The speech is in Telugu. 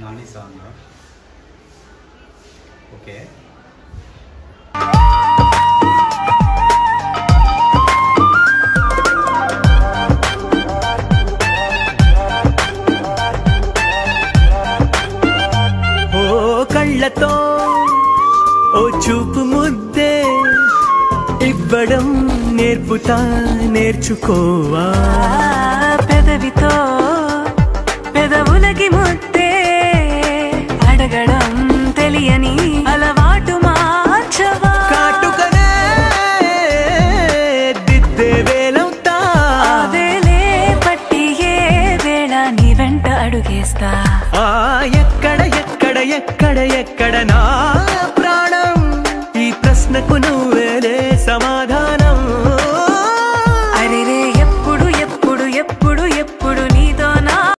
నాని సాంగ్. ఓకే. ఓ కళ్ళతో ఓ చూపు ముద్దే ఇవ్వడం నేర్పుతా నేర్చుకోవా. పెదవితో పెదవులకి ముద్దే అడగడం తెలియని అలవాటు మార్చవా. కాటుకనే దిద్దే వేలవుతా. వేలే పట్టి ఏ వేళ నీ వెంట అడుగేస్తా. ఎక్కడ ఎక్కడ ఎక్కడ ఎక్కడ నా ప్రాణం, ఈ ప్రశ్నకు నువ్వేలే సమాధానం.